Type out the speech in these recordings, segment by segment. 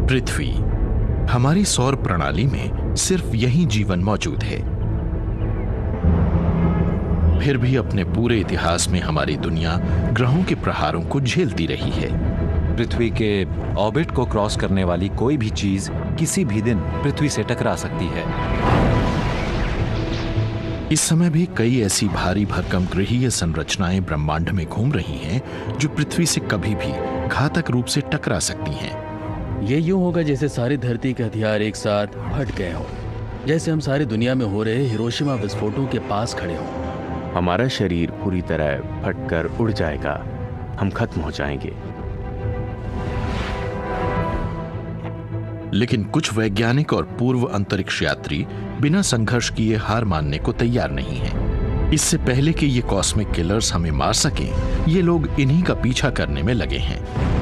पृथ्वी, हमारी सौर प्रणाली में सिर्फ यही जीवन मौजूद है। फिर भी अपने पूरे इतिहास में हमारी दुनिया ग्रहों के प्रहारों को झेलती रही है। पृथ्वी के ऑर्बिट को क्रॉस करने वाली कोई भी चीज किसी भी दिन पृथ्वी से टकरा सकती है। इस समय भी कई ऐसी भारी भरकम ग्रहीय संरचनाएं ब्रह्मांड में घूम रही हैं जो पृथ्वी से कभी भी घातक रूप से टकरा सकती हैं। ये यूं होगा जैसे सारी धरती के हथियार एक साथ फट गए हों, जैसे हम सारी दुनिया में हो रहे हिरोशिमा विस्फोटों के पास खड़े हों। हमारा शरीर पूरी तरह फटकर उड़ जाएगा, हम खत्म हो जाएंगे। लेकिन कुछ वैज्ञानिक और पूर्व अंतरिक्ष यात्री बिना संघर्ष किए हार मानने को तैयार नहीं हैं। इससे पहले कि ये कॉस्मिक किलर्स हमें मार सकें, ये लोग इन्हीं का पीछा करने में लगे हैं।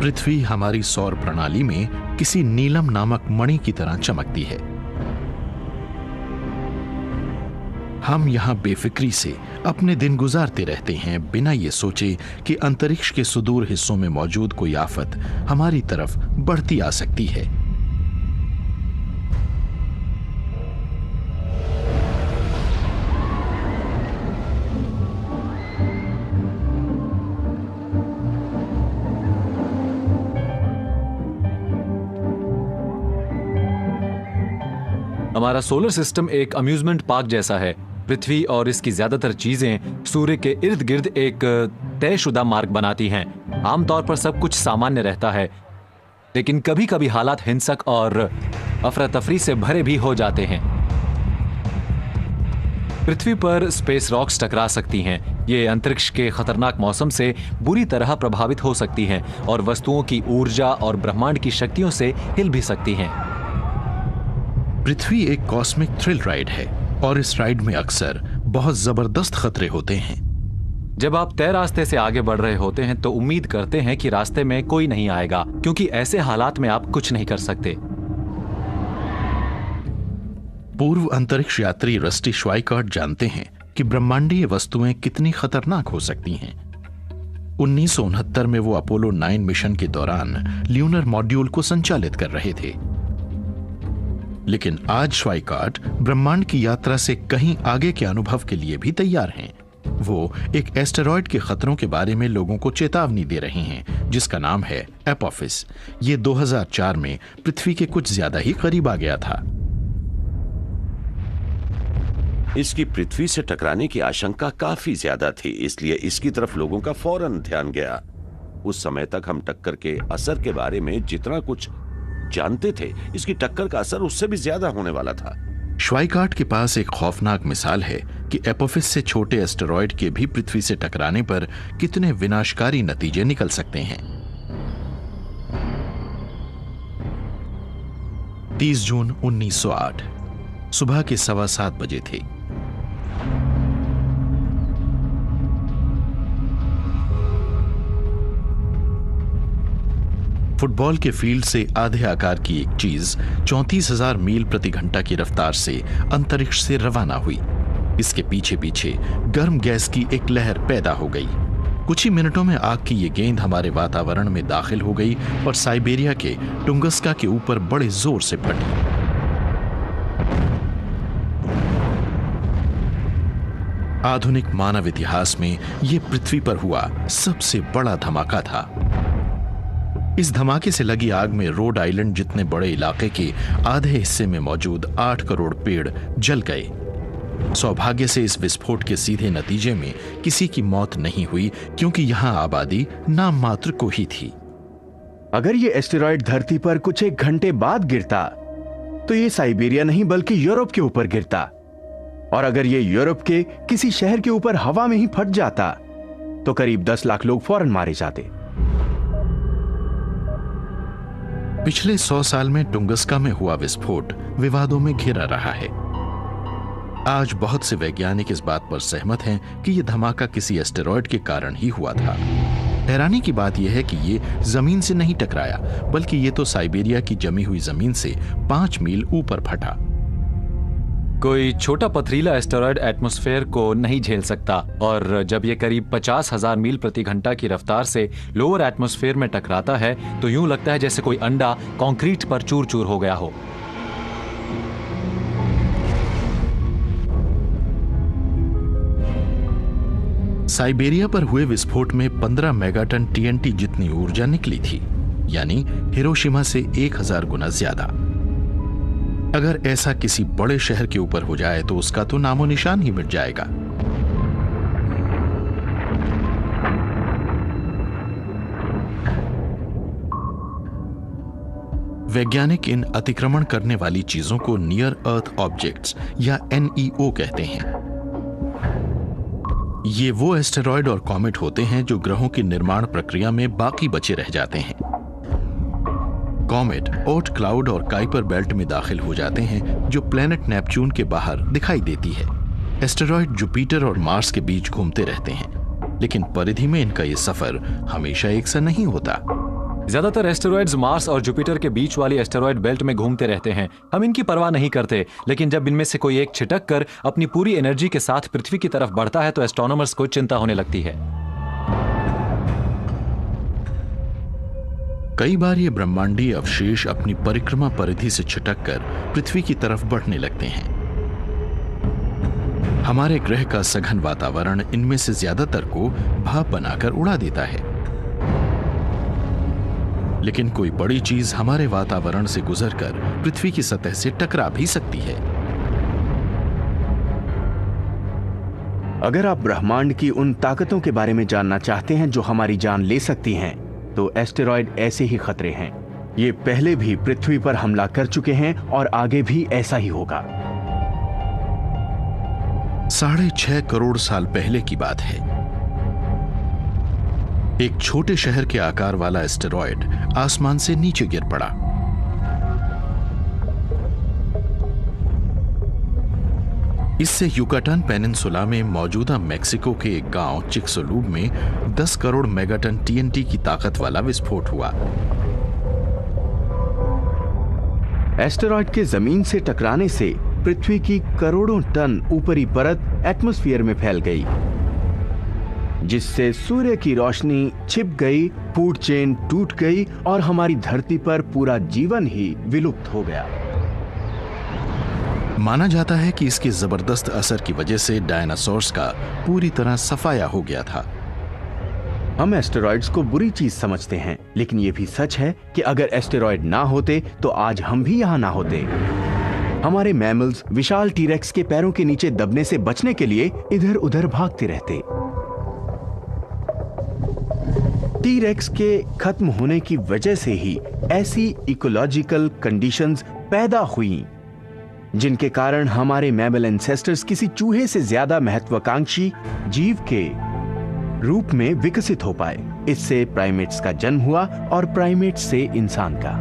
पृथ्वी हमारी सौर प्रणाली में किसी नीलम नामक मणि की तरह चमकती है। हम यहां बेफिक्री से अपने दिन गुजारते रहते हैं, बिना ये सोचे कि अंतरिक्ष के सुदूर हिस्सों में मौजूद कोई आफत हमारी तरफ बढ़ती आ सकती है। हमारा सोलर सिस्टम एक अम्यूजमेंट पार्क जैसा है। पृथ्वी और इसकी ज्यादातर चीजें सूर्य के इर्द गिर्द एक तयशुदा मार्ग बनाती हैं। आमतौर पर सब कुछ सामान्य रहता है, लेकिन कभी कभी हालात हिंसक और अफरा तफरी से भरे भी हो जाते हैं। पृथ्वी पर स्पेस रॉक्स टकरा सकती हैं। ये अंतरिक्ष के खतरनाक मौसम से बुरी तरह प्रभावित हो सकती हैं और वस्तुओं की ऊर्जा और ब्रह्मांड की शक्तियों से हिल भी सकती हैं। पृथ्वी एक कॉस्मिक थ्रिल राइड है और इस राइड में अक्सर बहुत जबरदस्त खतरे होते हैं। जब आप तय रास्ते से आगे बढ़ रहे होते हैं तो उम्मीद करते हैं कि रास्ते में कोई नहीं आएगा, क्योंकि ऐसे हालात में आप कुछ नहीं कर सकते। पूर्व अंतरिक्ष यात्री रस्टी श्वाइकर्ट जानते हैं कि ब्रह्मांडीय वस्तुएं कितनी खतरनाक हो सकती हैं। 1969 में वो अपोलो 9 मिशन के दौरान ल्यूनर मॉड्यूल को संचालित कर रहे थे। लेकिन आज श्वाइकर्ट ब्रह्मांड की यात्रा से कहीं आगे के अनुभव के लिए भी तैयार हैं। वो एक एस्टेरॉयड के खतरों के बारे में लोगों को चेतावनी दे रहे हैं, जिसका नाम है एपोफिस। ये 2004 में पृथ्वी के कुछ ज्यादा ही करीब आ गया था। इसकी पृथ्वी से टकराने की आशंका काफी ज्यादा थी, इसलिए इसकी तरफ लोगों का फौरन ध्यान गया। उस समय तक हम टक्कर के असर के बारे में जितना कुछ जानते थे, इसकी टक्कर का असर उससे भी ज्यादा होने वाला था। श्वाइकर्ट के पास एक खौफनाक मिसाल है कि एपोफिस से छोटे एस्टेरॉयड के भी पृथ्वी से टकराने पर कितने विनाशकारी नतीजे निकल सकते हैं। 30 जून 1908 सुबह के 7:15 बजे थे। फुटबॉल के फील्ड से आधे आकार की एक चीज 34,000 मील प्रति घंटा की रफ्तार से अंतरिक्ष से रवाना हुई। इसके पीछे पीछे गर्म गैस की एक लहर पैदा हो गई। कुछ ही मिनटों में आग की ये गेंद हमारे वातावरण में दाखिल हो गई और साइबेरिया के टुंगस्का के ऊपर बड़े जोर से फटी। आधुनिक मानव इतिहास में यह पृथ्वी पर हुआ सबसे बड़ा धमाका था। इस धमाके से लगी आग में रोड आइलैंड जितने बड़े इलाके के आधे हिस्से में मौजूद 8 करोड़ पेड़ जल गए। सौभाग्य से इस विस्फोट के सीधे नतीजे में किसी की मौत नहीं हुई, क्योंकि यहां आबादी नाम मात्र को ही थी। अगर ये एस्टेरॉयड धरती पर कुछ एक घंटे बाद गिरता तो ये साइबेरिया नहीं बल्कि यूरोप के ऊपर गिरता, और अगर ये यूरोप के किसी शहर के ऊपर हवा में ही फट जाता तो करीब 10 लाख लोग फौरन मारे जाते। पिछले 100 साल में टुंगस्का में हुआ विस्फोट विवादों में घिरा रहा है। आज बहुत से वैज्ञानिक इस बात पर सहमत हैं कि यह धमाका किसी एस्टेरॉयड के कारण ही हुआ था। हैरानी की बात यह है कि ये जमीन से नहीं टकराया, बल्कि ये तो साइबेरिया की जमी हुई जमीन से 5 मील ऊपर फटा। कोई छोटा पथरीला एस्टेरॉयड एटमॉस्फेयर को नहीं झेल सकता, और जब ये करीब 50,000 मील प्रति घंटा की रफ्तार से लोअर एटमॉस्फेयर में टकराता है तो यूं लगता है जैसे कोई अंडा कंक्रीट पर चूर चूर हो गया हो। साइबेरिया पर हुए विस्फोट में 15 मेगाटन टीएनटी जितनी ऊर्जा निकली थी, यानी हिरोशिमा से 1000 गुना ज्यादा। अगर ऐसा किसी बड़े शहर के ऊपर हो जाए तो उसका तो नामो निशान ही मिट जाएगा। वैज्ञानिक इन अतिक्रमण करने वाली चीजों को नियर अर्थ ऑब्जेक्ट्स या एनईओ कहते हैं। ये वो एस्टेरॉयड और कॉमेट होते हैं जो ग्रहों की निर्माण प्रक्रिया में बाकी बचे रह जाते हैं। कॉमेट ओर्ट क्लाउड और काइपर बेल्ट में दाखिल हो जाते हैं, जो प्लेनेट नेपच्यून के बाहर दिखाई देती है। एस्टेरॉयड जुपिटर और मार्स के बीच घूमते रहते हैं, लेकिन परिधि में इनका ये सफर हमेशा एक सा नहीं होता। ज्यादातर एस्टेरॉयड्स मार्स और जुपिटर के बीच वाली एस्टेरॉयड बेल्ट में घूमते रहते हैं। हम इनकी परवाह नहीं करते, लेकिन जब इनमें से कोई एक छिटक कर अपनी पूरी एनर्जी के साथ पृथ्वी की तरफ बढ़ता है तो एस्ट्रोनॉमर्स को चिंता होने लगती है। कई बार ये ब्रह्मांडीय अवशेष अपनी परिक्रमा परिधि से छिटक कर पृथ्वी की तरफ बढ़ने लगते हैं। हमारे ग्रह का सघन वातावरण इनमें से ज्यादातर को भाप बनाकर उड़ा देता है, लेकिन कोई बड़ी चीज हमारे वातावरण से गुजरकर पृथ्वी की सतह से टकरा भी सकती है। अगर आप ब्रह्मांड की उन ताकतों के बारे में जानना चाहते हैं जो हमारी जान ले सकती हैं, तो एस्टेरॉयड ऐसे ही खतरे हैं। ये पहले भी पृथ्वी पर हमला कर चुके हैं और आगे भी ऐसा ही होगा। 6.5 करोड़ साल पहले की बात है। एक छोटे शहर के आकार वाला एस्टेरॉयड आसमान से नीचे गिर पड़ा। इससे युकाटान पेनिनसुला में मौजूदा मेक्सिको के एक गांव चिक्सोलूब में 10 करोड़ मेगाटन टीएनटी की ताकत वाला विस्फोट हुआ। एस्टेरॉयड के जमीन से टकराने से पृथ्वी की करोड़ों टन ऊपरी परत एटमॉस्फेयर में फैल गई, जिससे सूर्य की रोशनी छिप गई, फूड चेन टूट गई और हमारी धरती पर पूरा जीवन ही विलुप्त हो गया। माना जाता है कि इसके जबरदस्त असर की वजह से डायनासोर्स का पूरी तरह सफाया हो गया था। हम एस्टेरॉयड्स को बुरी चीज समझते हैं, लेकिन यह भी सच है कि अगर एस्टेरॉयड ना होते तो आज हम भी यहाँ ना होते। हमारे मैमल्स विशाल टीरेक्स के पैरों के नीचे दबने से बचने के लिए इधर उधर भागते रहते। टीरेक्स के खत्म होने की वजह से ही ऐसी इकोलॉजिकल कंडीशंस पैदा हुई, जिनके कारण हमारे मैमल एंसेस्टर्स किसी चूहे से ज्यादा महत्वाकांक्षी जीव के रूप में विकसित हो पाए। इससे प्राइमेट्स का जन्म हुआ और प्राइमेट्स से इंसान का।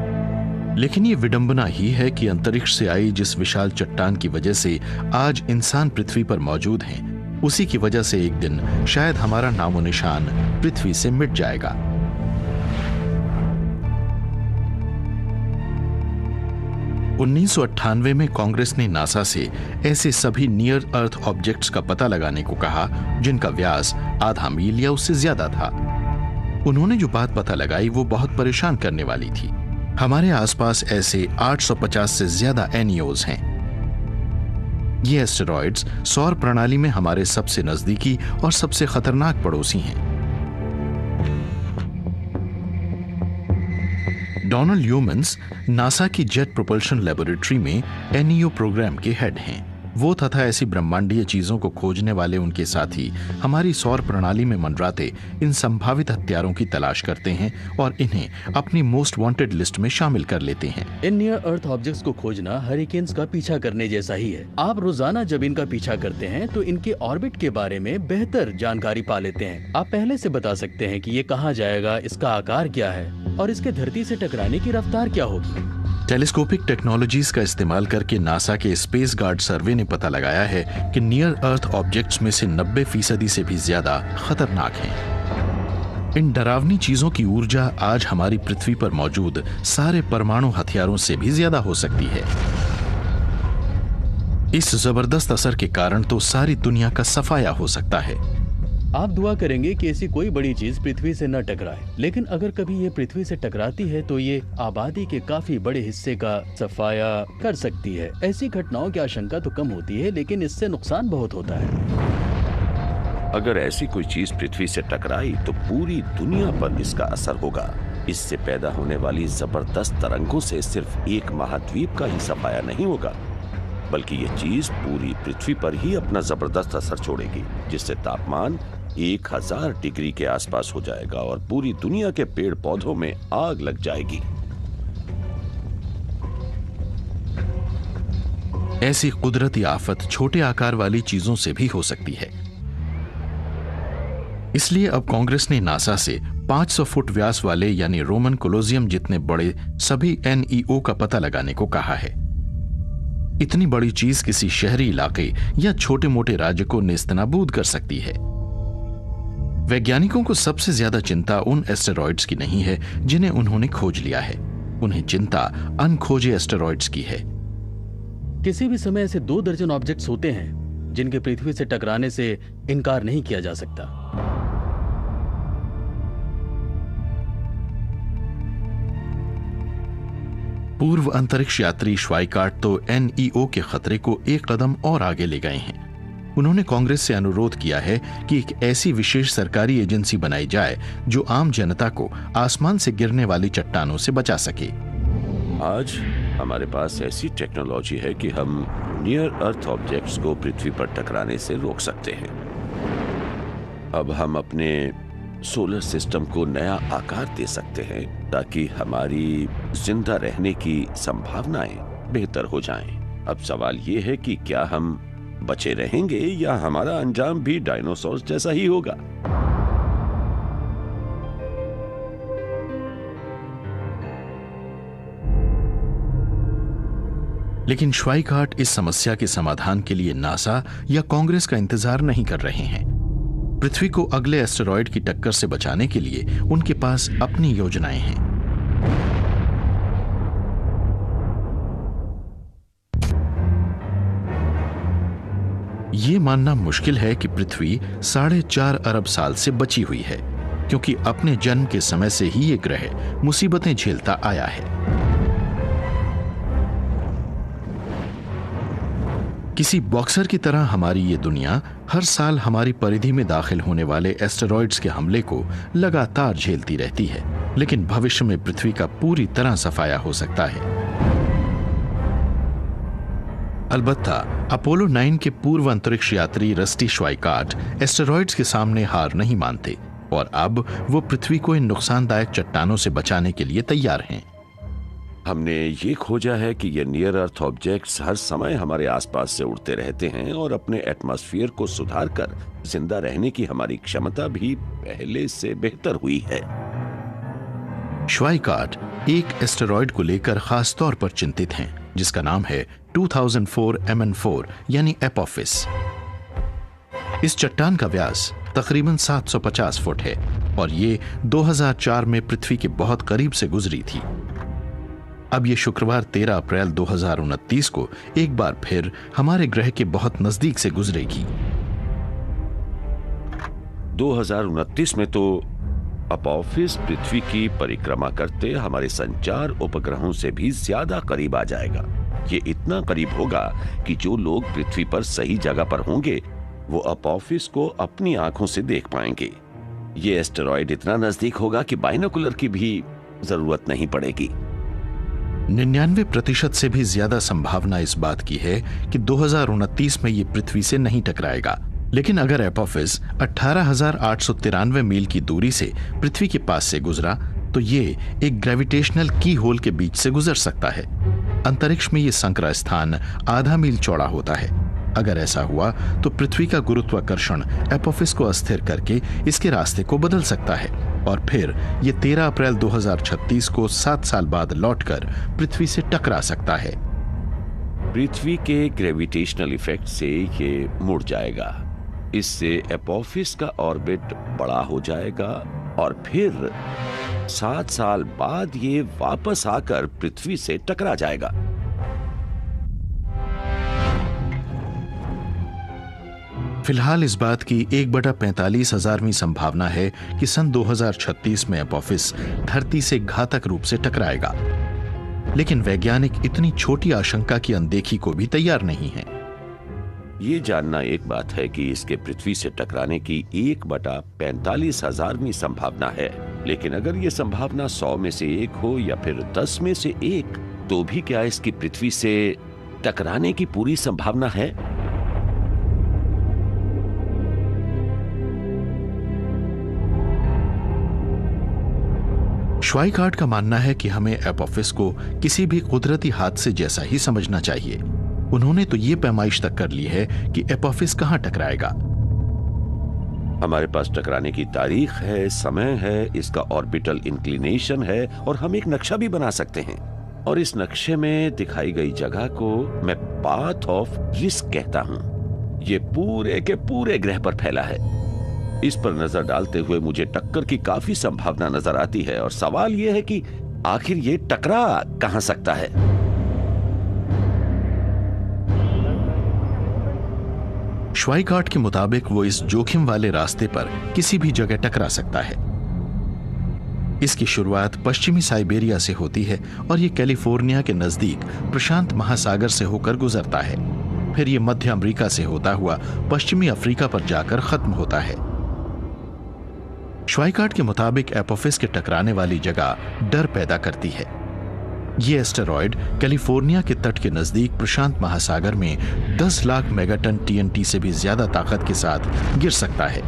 लेकिन ये विडंबना ही है कि अंतरिक्ष से आई जिस विशाल चट्टान की वजह से आज इंसान पृथ्वी पर मौजूद हैं, उसी की वजह से एक दिन शायद हमारा नामो निशान पृथ्वी से मिट जाएगा। उन्नीस में कांग्रेस ने नासा से ऐसे सभी नियर अर्थ ऑब्जेक्ट्स का पता लगाने को कहा जिनका व्यास आधा मील या उससे ज्यादा था। उन्होंने जो बात पता लगाई वो बहुत परेशान करने वाली थी। हमारे आसपास ऐसे 850 से ज्यादा एनईओज हैं। ये एस्टेरॉयड्स सौर प्रणाली में हमारे सबसे नजदीकी और सबसे खतरनाक पड़ोसी हैं। डोनाल्ड ह्यूमन्स नासा की जेट प्रोपल्शन लेबोरेटरी में एनईओ प्रोग्राम के हेड हैं। वो तथा ऐसी ब्रह्मांडीय चीजों को खोजने वाले उनके साथी हमारी सौर प्रणाली में मंडराते इन संभावित हत्यारों की तलाश करते हैं और इन्हें अपनी मोस्ट वांटेड लिस्ट में शामिल कर लेते हैं। इन नियर अर्थ ऑब्जेक्ट्स को खोजना हरिकेन्स का पीछा करने जैसा ही है। आप रोजाना जब इनका पीछा करते हैं तो इनके ऑर्बिट के बारे में बेहतर जानकारी पा लेते हैं। आप पहले से बता सकते हैं कि ये कहाँ जाएगा, इसका आकार क्या है और इसके धरती से टकराने की रफ्तार क्या होगी। टेलीस्कोपिक टेक्नोलॉजीज का इस्तेमाल करके नासा के स्पेस गार्ड सर्वे ने पता लगाया है कि नियर अर्थ ऑब्जेक्ट्स में से 90% से भी ज्यादा खतरनाक हैं। इन डरावनी चीजों की ऊर्जा आज हमारी पृथ्वी पर मौजूद सारे परमाणु हथियारों से भी ज्यादा हो सकती है। इस जबरदस्त असर के कारण तो सारी दुनिया का सफाया हो सकता है। आप दुआ करेंगे कि ऐसी कोई बड़ी चीज पृथ्वी से न टकराए, लेकिन अगर कभी ये पृथ्वी से टकराती है तो ये आबादी के काफी बड़े हिस्से का सफाया कर सकती है। ऐसी घटनाओं की आशंका तो कम होती है, लेकिन इससे नुकसान बहुत होता है। अगर ऐसी कोई चीज पृथ्वी से टकराई तो पूरी दुनिया पर इसका असर होगा। इससे पैदा होने वाली जबरदस्त तरंगों से सिर्फ एक महाद्वीप का ही सफाया नहीं होगा, बल्कि ये चीज पूरी पृथ्वी पर ही अपना जबरदस्त असर छोड़ेगी, जिससे तापमान 1000 डिग्री के आसपास हो जाएगा और पूरी दुनिया के पेड़ पौधों में आग लग जाएगी। ऐसी कुदरती आफत छोटे आकार वाली चीजों से भी हो सकती है। इसलिए अब कांग्रेस ने नासा से 500 फुट व्यास वाले यानी रोमन कोलोसियम जितने बड़े सभी NEO का पता लगाने को कहा है। इतनी बड़ी चीज किसी शहरी इलाके या छोटे मोटे राज्य को नेस्तनाबूद कर सकती है। वैज्ञानिकों को सबसे ज्यादा चिंता उन एस्टेरॉइड्स की नहीं है जिन्हें उन्होंने खोज लिया है, उन्हें चिंता अनखोजे एस्टेरॉइड्स की है। किसी भी समय ऐसे 2 दर्जन ऑब्जेक्ट्स होते हैं जिनके पृथ्वी से टकराने से इनकार नहीं किया जा सकता। पूर्व अंतरिक्ष यात्री श्वाइकार्ट तो NEO के खतरे को एक कदम और आगे ले गए हैं। उन्होंने कांग्रेस से अनुरोध किया है कि एक ऐसी विशेष सरकारी एजेंसी बनाई जाए जो आम जनता को आसमान से गिरने वाली चट्टानों से बचा सके। आज हमारे पास ऐसी टेक्नोलॉजी है कि हम नियर अर्थ ऑब्जेक्ट्स को पृथ्वी पर टकराने से रोक सकते हैं। अब हम अपने सोलर सिस्टम को नया आकार दे सकते हैं ताकि हमारी जिंदा रहने की संभावनाएं बेहतर हो जाएं। अब सवाल ये है कि क्या हम बचे रहेंगे या हमारा अंजाम भी डायनासोर जैसा ही होगा। लेकिन श्वाइकार्ट इस समस्या के समाधान के लिए नासा या कांग्रेस का इंतजार नहीं कर रहे हैं। पृथ्वी को अगले एस्टेरॉयड की टक्कर से बचाने के लिए उनके पास अपनी योजनाएं हैं। ये मानना मुश्किल है कि पृथ्वी 4.5 अरब साल से बची हुई है, क्योंकि अपने जन्म के समय से ही ये ग्रह मुसीबतें झेलता आया है। किसी बॉक्सर की तरह हमारी ये दुनिया हर साल हमारी परिधि में दाखिल होने वाले एस्टेरॉइड्स के हमले को लगातार झेलती रहती है, लेकिन भविष्य में पृथ्वी का पूरी तरह सफाया हो सकता है। अलबत्ता अपोलो 9 के पूर्व अंतरिक्ष यात्री रस्टी श्वाइकार्ट एस्टेरॉइड्स के सामने हार नहीं मानते और अब वो पृथ्वी को इन नुकसानदायक चट्टानों से बचाने के लिए तैयार हैं। हमने ये खोजा है कि ये नियर अर्थ ऑब्जेक्ट्स हर समय हमारे आसपास से उड़ते रहते हैं और अपने एटमॉस्फेयर को सुधार कर जिंदा रहने की हमारी क्षमता भी पहले से बेहतर हुई है। श्वाइकार्ट एक एस्टेरॉइड को लेकर खास तौर पर चिंतित हैं, जिसका नाम है 2004 MN4 यानी एपोफिस। इस चट्टान का व्यास तकरीबन 750 फुट है और ये 2004 में पृथ्वी के बहुत करीब से गुजरी थी। अब ये शुक्रवार 13 अप्रैल 2029 को एक बार फिर हमारे ग्रह के बहुत नजदीक से गुजरेगी। 2029 में तो अपोफिस पृथ्वी की परिक्रमा करते हमारे संचार उपग्रहों से भी ज्यादा करीब आ जाएगा। ये इतना करीब होगा कि जो लोग पृथ्वी पर सही जगह पर होंगे वो अपोफिस को अपनी आंखों से देख पाएंगे। ये एस्टेरॉयड इतना नजदीक होगा कि बाइनोकुलर की भी जरूरत नहीं पड़ेगी। 99% से भी ज्यादा संभावना इस बात की है कि 2029 में ये पृथ्वी से नहीं टकराएगा। लेकिन अगर एपोफिस 18,893 मील की दूरी से पृथ्वी के पास से गुजरा तो ये एक ग्रेविटेशनल की होल के बीच से गुजर सकता है। अंतरिक्ष में ये संकरा स्थान आधा मील चौड़ा होता है। अगर ऐसा हुआ तो पृथ्वी का गुरुत्वाकर्षण एपोफिस को अस्थिर करके इसके रास्ते को बदल सकता है और फिर ये 13 अप्रैल 2036 को 7 साल बाद लौटकर पृथ्वी से टकरा सकता है। पृथ्वी के ग्रेविटेशनल इफेक्ट से ये मुड़ जाएगा। इससे एपोफिस का ऑर्बिट बड़ा हो जाएगा और फिर 7 साल बाद ये वापस आकर पृथ्वी से टकरा जाएगा। फिलहाल इस बात की 1/45,000वीं संभावना है कि सन 2036 में एपोफिस धरती से घातक रूप से टकराएगा, लेकिन वैज्ञानिक इतनी छोटी आशंका की अनदेखी को भी तैयार नहीं है। ये जानना एक बात है कि इसके पृथ्वी से टकराने की 1/45,000वीं संभावना है, लेकिन अगर ये संभावना 100 में से 1 हो या फिर 10 में से 1, तो भी क्या इसकी पृथ्वी से टकराने की पूरी संभावना है? श्वाइकार्ट का मानना है कि हमें एपोफिस को किसी भी कुदरती हादसे जैसा ही समझना चाहिए। उन्होंने तो ये पैमाइश तक कर ली है कि एपोफिस कहां टकराएगा। हमारे पास टकराने की तारीख है, समय है, इसका ऑर्बिटल इंक्लिनेशन है और हम एक नक्शा भी बना सकते हैं। और इस नक्शे में दिखाई गई जगह को मैं पाथ ऑफ रिस्क कहता हूं। ये पूरे के पूरे ग्रह पर फैला है। इस पर नजर डालते हुए मुझे टक्कर की काफी संभावना नजर आती है और सवाल यह है कि आखिर ये टकरा कहां सकता है। श्वाइकार्ट के मुताबिक वो इस जोखिम वाले रास्ते पर किसी भी जगह टकरा सकता है। इसकी शुरुआत पश्चिमी साइबेरिया से होती है और ये कैलिफोर्निया के नजदीक प्रशांत महासागर से होकर गुजरता है। फिर ये मध्य अमेरिका से होता हुआ पश्चिमी अफ्रीका पर जाकर खत्म होता है। श्वाइकार्ट के मुताबिक एपोफिस के टकराने वाली जगह डर पैदा करती है। यह एस्टेरॉयड कैलिफोर्निया के तट के नजदीक प्रशांत महासागर में 10 लाख मेगाटन TNT से भी ज्यादा ताकत के साथ गिर सकता है।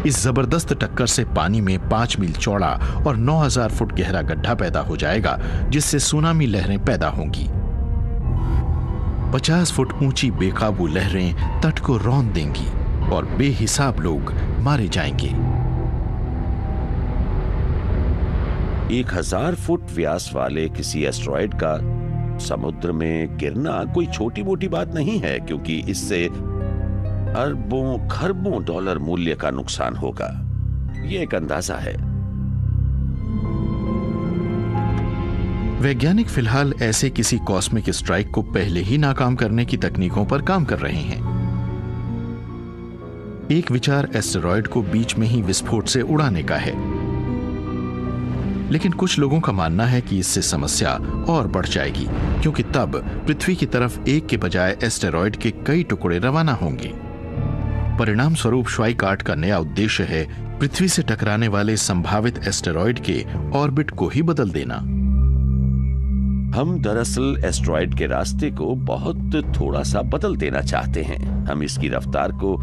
इस जबरदस्त टक्कर से पानी में 5 मील चौड़ा और 9,000 फुट गहरा गड्ढा पैदा हो जाएगा, जिससे सुनामी लहरें पैदा होंगी। 50 फुट ऊंची बेकाबू लहरें तट को रौंद देंगी और बेहिसाब लोग मारे जाएंगे। 1000 फुट व्यास वाले किसी एस्टेरॉयड का समुद्र में गिरना कोई छोटी मोटी बात नहीं है, क्योंकि इससे अरबों खरबों डॉलर मूल्य का नुकसान होगा। यह एक अंदाजा है। वैज्ञानिक फिलहाल ऐसे किसी कॉस्मिक स्ट्राइक को पहले ही नाकाम करने की तकनीकों पर काम कर रहे हैं। एक विचार एस्टेरॉयड को बीच में ही विस्फोट से उड़ाने का है, लेकिन कुछ लोगों का मानना है कि इससे समस्या और बढ़ जाएगी, क्योंकि तब पृथ्वी की तरफ एक के बजाय एस्टेरॉयड के कई टुकड़े रवाना होंगे। परिणाम स्वरूप श्वाइकार्ट का नया उद्देश्य है पृथ्वी से टकराने वाले संभावित एस्टेरॉयड के ऑर्बिट को ही बदल देना। हम दरअसल एस्टेरॉयड के रास्ते को बहुत थोड़ा सा बदल देना चाहते हैं। हम इसकी रफ्तार को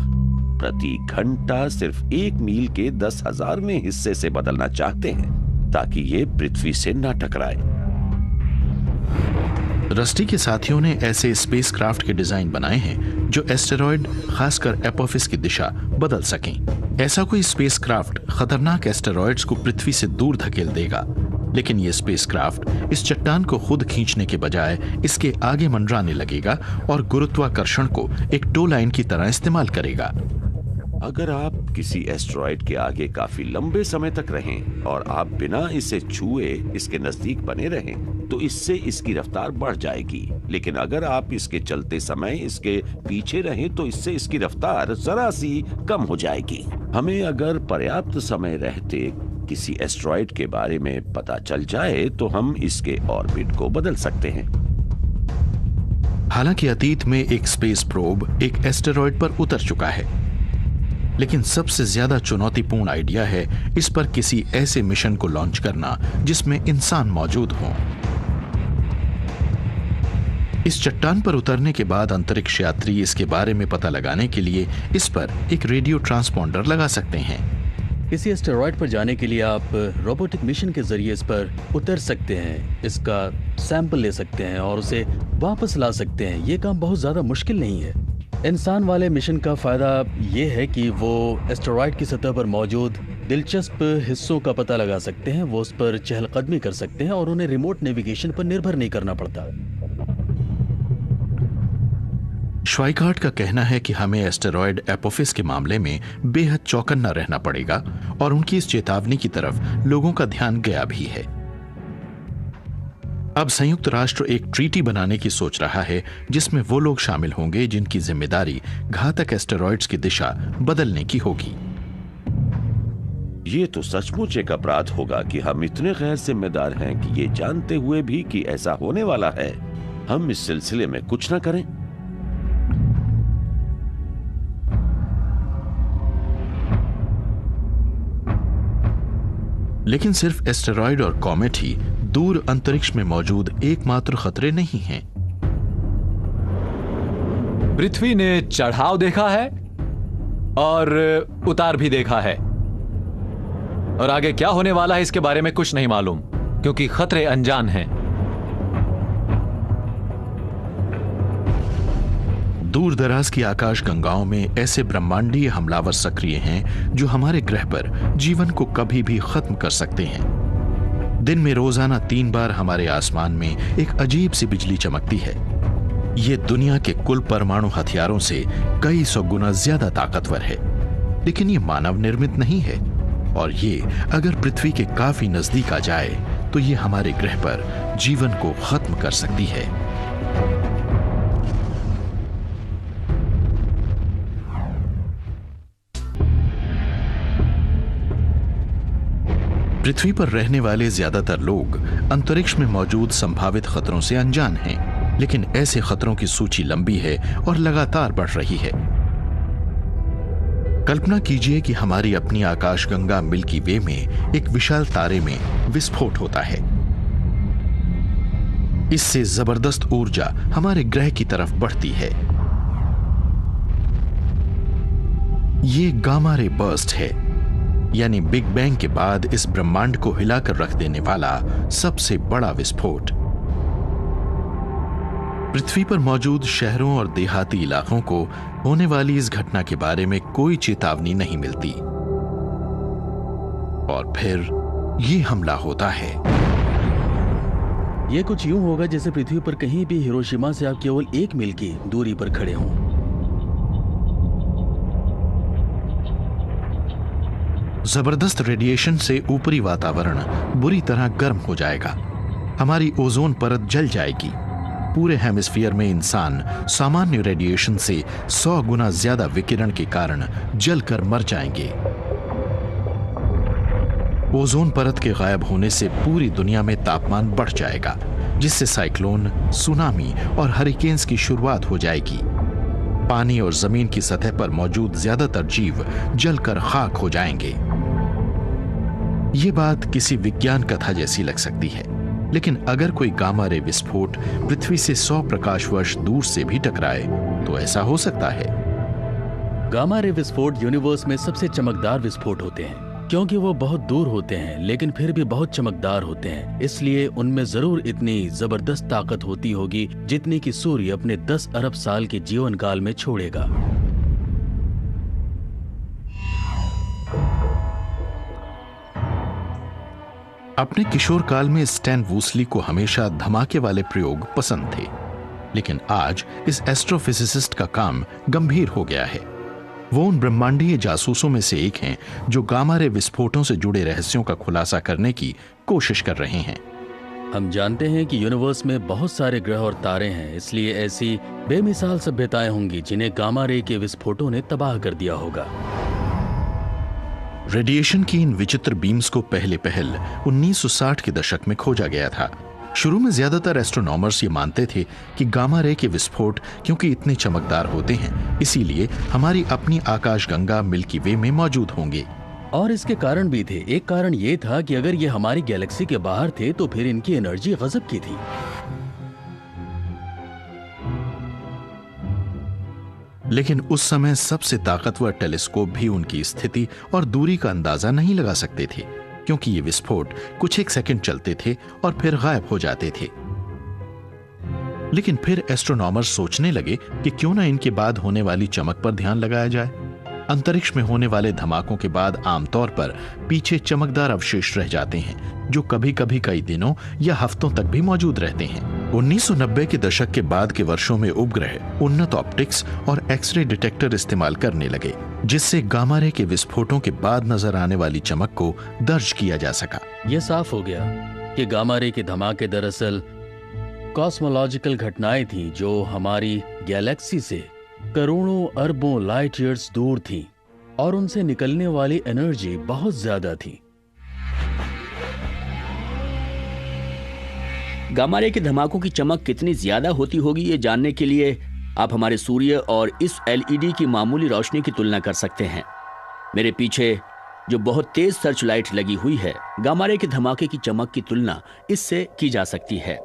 प्रति घंटा सिर्फ 1 मील के 10,000वें हिस्से से बदलना चाहते हैं, ताकि ये पृथ्वी से न टकराए। रस्टी के साथियों ने ऐसे स्पेसक्राफ्ट के डिजाइन बनाए हैं जो एस्टेरॉयड, खासकर एपोफिस की दिशा बदल सकें। ऐसा कोई स्पेसक्राफ्ट खतरनाक एस्टेरॉयड्स को पृथ्वी से दूर धकेल देगा, लेकिन यह स्पेसक्राफ्ट इस चट्टान को खुद खींचने के बजाय इसके आगे मंडराने लगेगा और गुरुत्वाकर्षण को एक टो लाइन की तरह इस्तेमाल करेगा। अगर आप किसी एस्टेरॉयड के आगे काफी लंबे समय तक रहें और आप बिना इसे छुए इसके नजदीक बने रहें, तो इससे इसकी रफ्तार बढ़ जाएगी। लेकिन अगर आप इसके चलते समय इसके पीछे रहें, तो इससे इसकी रफ्तार जरा सी कम हो जाएगी। हमें अगर पर्याप्त समय रहते किसी एस्टेरॉयड के बारे में पता चल जाए, तो हम इसके ऑर्बिट को बदल सकते हैं। हालांकि अतीत में एक स्पेस प्रोब एक एस्टेरॉयड पर उतर चुका है, लेकिन सबसे ज्यादा चुनौतीपूर्ण आइडिया है इस पर किसी ऐसे मिशन को लॉन्च करना जिसमें इंसान मौजूद हों। इस चट्टान पर उतरने के बाद अंतरिक्ष यात्री इसके बारे में पता लगाने के लिए इस पर एक रेडियो ट्रांसपॉन्डर लगा सकते हैं। किसी एस्टेरॉयड पर जाने के लिए आप रोबोटिक मिशन के जरिए इस पर उतर सकते हैं, इसका सैंपल ले सकते हैं और उसे वापस ला सकते हैं। ये काम बहुत ज्यादा मुश्किल नहीं है। इंसान वाले मिशन का फायदा ये है कि वो एस्टेरॉयड की सतह पर मौजूद दिलचस्प हिस्सों का पता लगा सकते हैं, वो उस पर चहलकदमी कर सकते हैं और उन्हें रिमोट नेविगेशन पर निर्भर नहीं करना पड़ता। श्वाइकार्ट का कहना है कि हमें एस्टेरॉयड एपोफिस के मामले में बेहद चौकन्ना रहना पड़ेगा और उनकी इस चेतावनी की तरफ लोगों का ध्यान गया भी है। अब संयुक्त राष्ट्र एक ट्रीटी बनाने की सोच रहा है जिसमें वो लोग शामिल होंगे जिनकी जिम्मेदारी घातक एस्टेरॉयड्स की दिशा बदलने की होगी। ये तो सचमुच एक अपराध होगा कि हम इतने गैर जिम्मेदार हैं कि ये जानते हुए भी कि ऐसा होने वाला है, हम इस सिलसिले में कुछ ना करें। लेकिन सिर्फ एस्टेरॉयड और कॉमेट ही दूर अंतरिक्ष में मौजूद एकमात्र खतरे नहीं हैं। पृथ्वी ने चढ़ाव देखा है और उतार भी देखा है, और आगे क्या होने वाला है इसके बारे में कुछ नहीं मालूम, क्योंकि खतरे अनजान हैं। दूर दराज की आकाश गंगाओं में ऐसे ब्रह्मांडीय हमलावर सक्रिय हैं जो हमारे ग्रह पर जीवन को कभी भी खत्म कर सकते हैं। दिन में रोजाना 3 बार हमारे आसमान में एक अजीब सी बिजली चमकती है। ये दुनिया के कुल परमाणु हथियारों से कई 100 गुना ज्यादा ताकतवर है, लेकिन ये मानव निर्मित नहीं है, और ये अगर पृथ्वी के काफी नजदीक आ जाए तो ये हमारे ग्रह पर जीवन को खत्म कर सकती है। पृथ्वी पर रहने वाले ज्यादातर लोग अंतरिक्ष में मौजूद संभावित खतरों से अनजान हैं, लेकिन ऐसे खतरों की सूची लंबी है और लगातार बढ़ रही है। कल्पना कीजिए कि हमारी अपनी आकाशगंगा मिल्की वे में एक विशाल तारे में विस्फोट होता है। इससे जबरदस्त ऊर्जा हमारे ग्रह की तरफ बढ़ती है। ये गामा रे बर्स्ट है, यानी बिग बैंग के बाद इस ब्रह्मांड को हिलाकर रख देने वाला सबसे बड़ा विस्फोट। पृथ्वी पर मौजूद शहरों और देहाती इलाकों को होने वाली इस घटना के बारे में कोई चेतावनी नहीं मिलती, और फिर ये हमला होता है। ये कुछ यूं होगा जैसे पृथ्वी पर कहीं भी हिरोशिमा से आप केवल 1 मील की दूरी पर खड़े हों। जबरदस्त रेडिएशन से ऊपरी वातावरण बुरी तरह गर्म हो जाएगा। हमारी ओजोन परत जल जाएगी। पूरे हेमिस्फीयर में इंसान सामान्य रेडिएशन से 100 गुना ज्यादा विकिरण के कारण जलकर मर जाएंगे। ओजोन परत के गायब होने से पूरी दुनिया में तापमान बढ़ जाएगा, जिससे साइक्लोन, सुनामी और हरिकेन्स की शुरुआत हो जाएगी। पानी और जमीन की सतह पर मौजूद ज्यादातर जीव जलकर खाक हो जाएंगे। ये बात किसी विज्ञान कथा जैसी लग सकती है, लेकिन अगर कोई गामा रे विस्फोट पृथ्वी से 100 प्रकाश वर्ष दूर से भी टकराए तो ऐसा हो सकता है। गामा रे विस्फोट यूनिवर्स में सबसे चमकदार विस्फोट होते हैं, क्योंकि वो बहुत दूर होते हैं लेकिन फिर भी बहुत चमकदार होते हैं। इसलिए उनमें जरूर इतनी जबरदस्त ताकत होती होगी जितनी कि सूर्य अपने 10 अरब साल के जीवन काल में छोड़ेगा। अपने किशोर काल में स्टैन वूसली को हमेशा धमाके वाले प्रयोग पसंद थे, लेकिन आज इस एस्ट्रोफिजिसिस्ट का काम गंभीर हो गया है। वो उन ब्रह्मांडीय जासूसों में से एक हैं जो गामा रे विस्फोटों से जुड़े रहस्यों का खुलासा करने की कोशिश कर रहे हैं। हम जानते हैं कि यूनिवर्स में बहुत सारे ग्रह और तारे हैं, इसलिए ऐसी बेमिसाल सभ्यताएं होंगी जिन्हें गामा रे के विस्फोटों ने तबाह कर दिया होगा। रेडिएशन की इन विचित्र बीम्स को पहले 1960 के दशक में खोजा गया था। शुरू में ज्यादातर एस्ट्रोनॉमर्स ये मानते थे कि गामा रे के विस्फोट क्योंकि इतने चमकदार होते हैं, इसीलिए हमारी अपनी आकाशगंगा मिल्की वे में मौजूद होंगे। और इसके कारण भी थे। एक कारण ये था कि अगर ये हमारी गैलेक्सी के बाहर थे तो फिर इनकी एनर्जी गजब की थी। लेकिन उस समय सबसे ताकतवर टेलीस्कोप भी उनकी स्थिति और दूरी का अंदाजा नहीं लगा सकते थे, क्योंकि ये विस्फोट कुछ एक सेकंड चलते थे और फिर गायब हो जाते थे। लेकिन फिर एस्ट्रोनॉमर्स सोचने लगे कि क्यों ना इनके बाद होने वाली चमक पर ध्यान लगाया जाए। अंतरिक्ष में होने वाले धमाकों के बाद आमतौर पर पीछे चमकदार अवशेष रह जाते हैं, जो कभी कभी कई दिनों या हफ्तों तक भी मौजूद रहते हैं। 1990 के दशक के बाद के वर्षों में उपग्रह उन्नत ऑप्टिक्स और एक्सरे डिटेक्टर इस्तेमाल करने लगे, जिससे गामा रे के विस्फोटों के बाद नजर आने वाली चमक को दर्ज किया जा सका। यह साफ हो गया कि गामा रे के धमाके दरअसल कॉस्मोलॉजिकल घटनाएं थीं जो हमारी गैलेक्सी से करोड़ों अरबों लाइट ईयर्स दूर थीं और उनसे निकलने वाली एनर्जी बहुत ज्यादा थी। गामा रे के धमाकों की चमक कितनी ज्यादा होती होगी ये जानने के लिए आप हमारे सूर्य और इस एलईडी की मामूली रोशनी की तुलना कर सकते हैं। मेरे पीछे जो बहुत तेज सर्च लाइट लगी हुई है, गामा रे के धमाके की चमक की तुलना इससे की जा सकती है।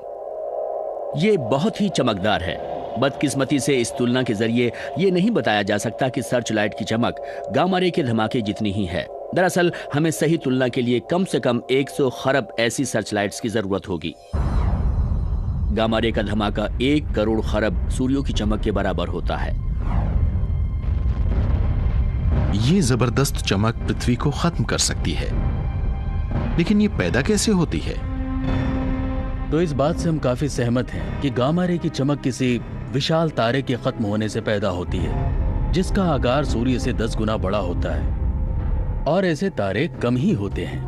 ये बहुत ही चमकदार है। बदकिस्मती से इस तुलना के जरिए ये नहीं बताया जा सकता कि सर्च लाइट की चमक गामा रे के धमाके जितनी ही है। दरअसल हमें सही तुलना के लिए कम से कम 100 खरब ऐसी सर्च लाइट्स की जरूरत होगी। गामा रे का धमाका 1 करोड़ खरब सूर्यों की चमक के बराबर होता है। ये जबरदस्त चमक पृथ्वी को खत्म कर सकती है, लेकिन ये पैदा कैसे होती है? तो इस बात से हम काफी सहमत हैं कि गामा रे की चमक किसी विशाल तारे के खत्म होने से पैदा होती है, जिसका आकार सूर्य से 10 गुना बड़ा होता है, और ऐसे तारे कम ही होते हैं।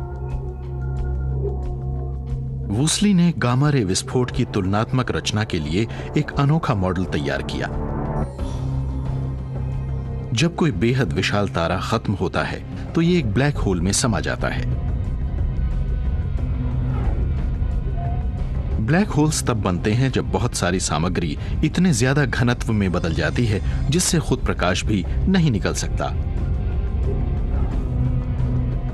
वूसली ने गामा रे विस्फोट की तुलनात्मक रचना के लिए एक अनोखा मॉडल तैयार किया। जब कोई बेहद विशाल तारा खत्म होता है तो ये एक ब्लैक होल में समा जाता है। ब्लैक होल्स तब बनते हैं जब बहुत सारी सामग्री इतने ज्यादा घनत्व में बदल जाती है जिससे खुद प्रकाश भी नहीं निकल सकता।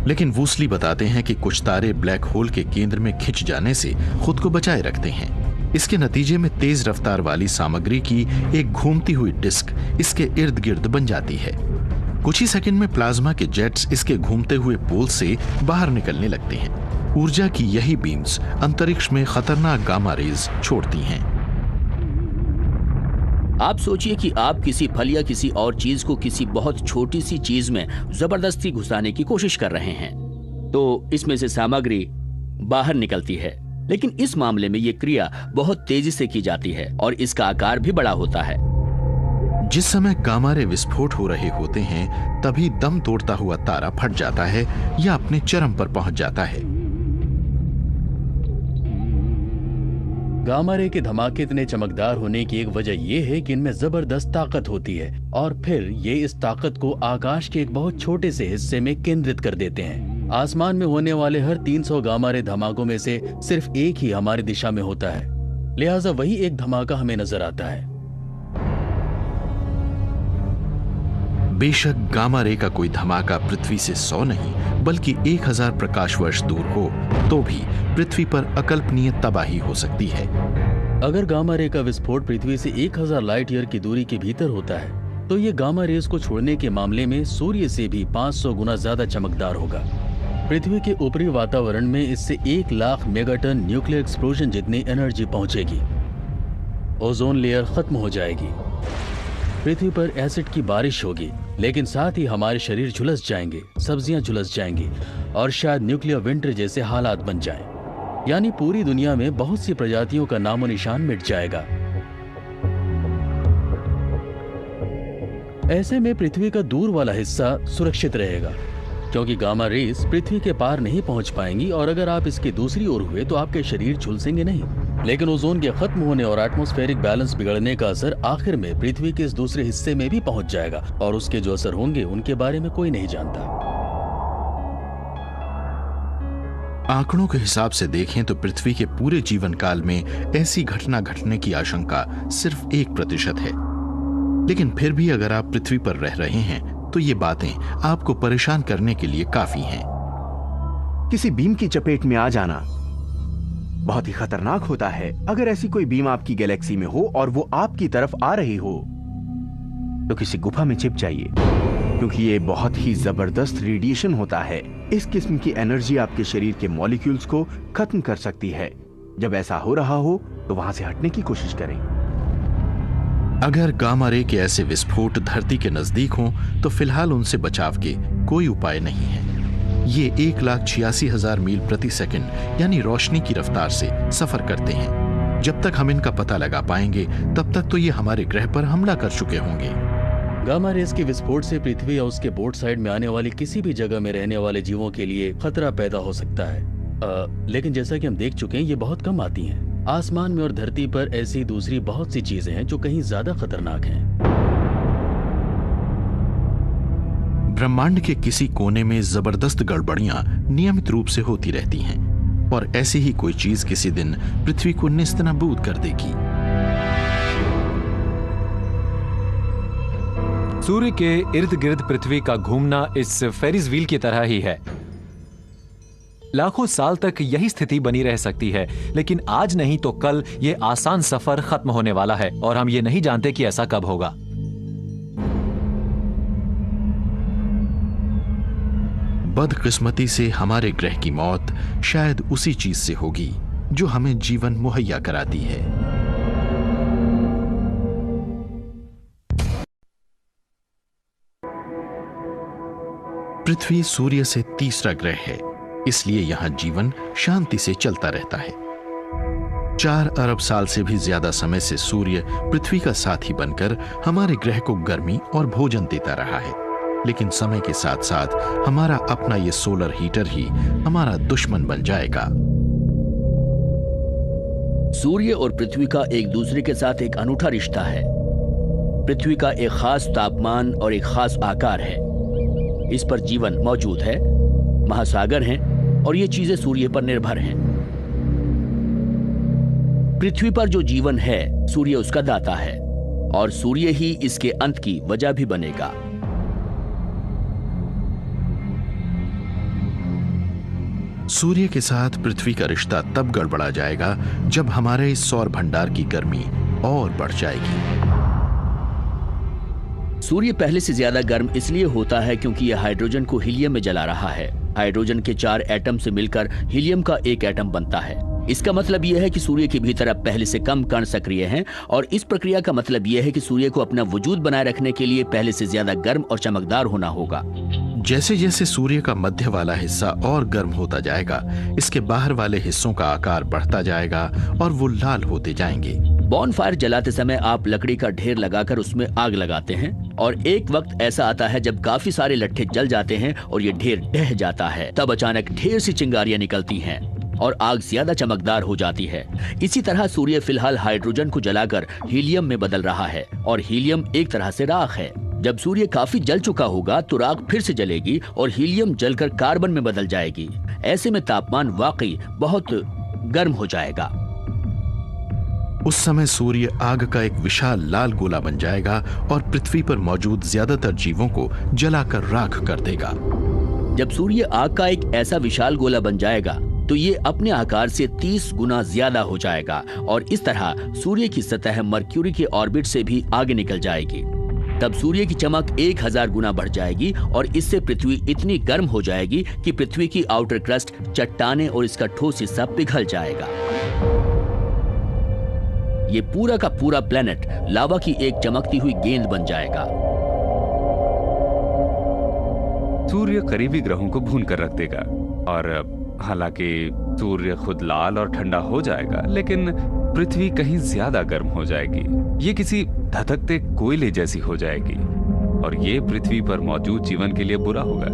लेकिन वूसली बताते हैं कि कुछ तारे ब्लैक होल के केंद्र में खिंच जाने से खुद को बचाए रखते हैं। इसके नतीजे में तेज रफ्तार वाली सामग्री की एक घूमती हुई डिस्क इसके इर्द गिर्द बन जाती है। कुछ ही सेकंड में प्लाज्मा के जेट्स इसके घूमते हुए पोल से बाहर निकलने लगते हैं। ऊर्जा की यही बीम्स अंतरिक्ष में खतरनाक गामा रेज छोड़ती हैं। आप सोचिए कि आप किसी फल या किसी और चीज को किसी बहुत छोटी सी चीज में जबरदस्ती घुसाने की कोशिश कर रहे हैं, तो इसमें से सामग्री बाहर निकलती है। लेकिन इस मामले में यह क्रिया बहुत तेजी से की जाती है और इसका आकार भी बड़ा होता है। जिस समय गामा रे विस्फोट हो रहे होते हैं, तभी दम तोड़ता हुआ तारा फट जाता है या अपने चरम पर पहुंच जाता है। गामा रे के धमाके इतने चमकदार होने की एक वजह यह है कि इनमें जबरदस्त ताकत होती है और फिर ये इस ताकत को आकाश के एक बहुत छोटे से हिस्से में केंद्रित कर देते हैं। आसमान में होने वाले हर 300 गामा रे धमाकों में से सिर्फ एक ही हमारी दिशा में होता है, लिहाजा वही एक धमाका हमें नजर आता है। बेशक गामा रे का कोई धमाका पृथ्वी से 100 नहीं बल्कि 1000 प्रकाश वर्ष दूर हो तो भी पृथ्वी पर अकल्पनीय तबाही हो सकती है। अगर गामा रे का विस्फोट पृथ्वी से 1000 लाइट ईयर की दूरी के भीतर होता है तो ये गामा रेस को छोड़ने के मामले में सूर्य से भी 500 गुना ज्यादा चमकदार होगा। पृथ्वी के ऊपरी वातावरण में इससे 1 लाख मेगाटन न्यूक्लियर एक्सप्लोजन जितनी एनर्जी पहुंचेगी। ओजोन लेयर खत्म हो जाएगी, पृथ्वी पर एसिड की बारिश होगी, लेकिन साथ ही हमारे शरीर झुलस जाएंगे, सब्जियां झुलस जाएंगी और शायद न्यूक्लियर विंटर जैसे हालात बन जाएं। यानी पूरी दुनिया में बहुत सी प्रजातियों का नामो निशान मिट जाएगा। ऐसे में पृथ्वी का दूर वाला हिस्सा सुरक्षित रहेगा क्योंकि गामा रेस पृथ्वी के पार नहीं पहुंच पाएंगी और अगर आप इसकी दूसरी ओर हुए तो आपके शरीर झुलसेंगे नहीं। लेकिन ओजोन के खत्म होने और एटमॉस्फेरिक बैलेंस बिगड़ने का असर आखिर में पृथ्वी के इस दूसरे हिस्से में भी पहुंच जाएगा और उसके जो असर होंगे उनके बारे में कोई नहीं जानता। आंकड़ों के हिसाब से देखें तो पृथ्वी के पूरे जीवन काल में ऐसी घटना घटने की आशंका सिर्फ 1% है। लेकिन फिर भी अगर आप पृथ्वी पर रह रहे हैं तो ये बातें आपको परेशान करने के लिए काफी हैं। किसी बीम की चपेट में आ जाना बहुत ही खतरनाक होता है। अगर ऐसी कोई बीम आपकी गैलेक्सी में हो और वो आपकी तरफ आ रही हो तो किसी गुफा में छिप जाइए, क्योंकि ये बहुत ही जबरदस्त रेडिएशन होता है। इस किस्म की एनर्जी आपके शरीर के मॉलिक्यूल्स को खत्म कर सकती है। जब ऐसा हो रहा हो तो वहां से हटने की कोशिश करें। अगर गामा रे के ऐसे विस्फोट धरती के नजदीक हों तो फिलहाल उनसे बचाव के कोई उपाय नहीं है। ये 1,86,000 मील प्रति सेकंड यानी रोशनी की रफ्तार से सफर करते हैं। जब तक हम इनका पता लगा पाएंगे तब तक तो ये हमारे ग्रह पर हमला कर चुके होंगे। गामा रेस के विस्फोट से पृथ्वी या उसके बोर्ड साइड में आने वाली किसी भी जगह में रहने वाले जीवों के लिए खतरा पैदा हो सकता है। लेकिन जैसा कि हम देख चुके हैं, ये बहुत कम आती हैं। आसमान में और धरती पर ऐसी दूसरी बहुत सी चीजें हैं जो कहीं ज्यादा खतरनाक हैं। ब्रह्मांड के किसी कोने में जबरदस्त गड़बड़ियां नियमित रूप से होती रहती हैं और ऐसी ही कोई चीज किसी दिन पृथ्वी को नेस्तनाबूद कर देगी। सूर्य के इर्द गिर्द पृथ्वी का घूमना इस फेरिस व्हील की तरह ही है। लाखों साल तक यही स्थिति बनी रह सकती है, लेकिन आज नहीं तो कल यह आसान सफर खत्म होने वाला है और हम ये नहीं जानते कि ऐसा कब होगा। बदकिस्मती से हमारे ग्रह की मौत शायद उसी चीज से होगी जो हमें जीवन मुहैया कराती है। पृथ्वी सूर्य से तीसरा ग्रह है, इसलिए यहां जीवन शांति से चलता रहता है। 4 अरब साल से भी ज्यादा समय से सूर्य पृथ्वी का साथी बनकर हमारे ग्रह को गर्मी और भोजन देता रहा है, लेकिन समय के साथ साथ हमारा अपना ये सोलर हीटर ही हमारा दुश्मन बन जाएगा। सूर्य और पृथ्वी का एक दूसरे के साथ एक अनूठा रिश्ता है। पृथ्वी का एक खास तापमान और एक खास आकार है। इस पर जीवन मौजूद है, महासागर हैं और ये चीजें सूर्य पर निर्भर हैं। पृथ्वी पर जो जीवन है, सूर्य उसका दाता है और सूर्य ही इसके अंत की वजह भी बनेगा। सूर्य के साथ पृथ्वी का रिश्ता तब गड़बड़ा जाएगा जब हमारे इस सौर भंडार की गर्मी और बढ़ जाएगी। सूर्य पहले से ज्यादा गर्म इसलिए होता है क्योंकि यह हाइड्रोजन को हीलियम में जला रहा है। हाइड्रोजन के 4 एटम से मिलकर हीलियम का एक एटम बनता है। इसका मतलब यह है कि सूर्य के भीतर अब पहले से कम कण सक्रिय हैं और इस प्रक्रिया का मतलब यह है कि सूर्य को अपना वजूद बनाए रखने के लिए पहले से ज्यादा गर्म और चमकदार होना होगा। जैसे जैसे सूर्य का मध्य वाला हिस्सा और गर्म होता जाएगा, इसके बाहर वाले हिस्सों का आकार बढ़ता जाएगा और वो लाल होते जाएंगे। बॉनफायर जलाते समय आप लकड़ी का ढेर लगाकर उसमें आग लगाते हैं और एक वक्त ऐसा आता है जब काफी सारे लट्ठे जल जाते हैं और ये ढेर ढह जाता है। तब अचानक ढेर सी चिंगारियां निकलती हैं और आग ज्यादा चमकदार हो जाती है। इसी तरह सूर्य फिलहाल हाइड्रोजन को जलाकर हीलियम में बदल रहा है और हीलियम एक तरह से राख है। जब सूर्य काफी जल चुका होगा तो राख फिर से जलेगी और हीलियम जलकर कार्बन में बदल जाएगी। ऐसे में तापमान वाकई बहुत गर्म हो जाएगा। उस समय सूर्य आग का एक विशाल लाल गोला बन जाएगा और पृथ्वी पर मौजूद ज्यादातर जीवों को जलाकर राख कर देगा। जब सूर्य आग का एक ऐसा विशाल गोला बन जाएगा तो ये अपने आकार से 30 गुना ज्यादा हो जाएगा और इस तरह सूर्य की सतह मरक्यूरी के ऑर्बिट से भी आगे निकल जाएगी। तब सूर्य की चमक 1000 गुना बढ़ जाएगी और इससे पृथ्वी इतनी गर्म हो जाएगी कि पृथ्वी की आउटर क्रस्ट, चट्टानें और इसका ठोस हिस्सा पिघल जाएगा। ये पूरा का पूरा प्लेनेट लावा की एक चमकती हुई गेंद बन जाएगा। सूर्य करीबी ग्रहों को भून कर रख देगा और हालांकि सूर्य खुद लाल और ठंडा हो जाएगा, लेकिन पृथ्वी कहीं ज्यादा गर्म हो जाएगी। ये किसी धधकते कोयले जैसी हो जाएगी और ये पृथ्वी पर मौजूद जीवन के लिए बुरा होगा।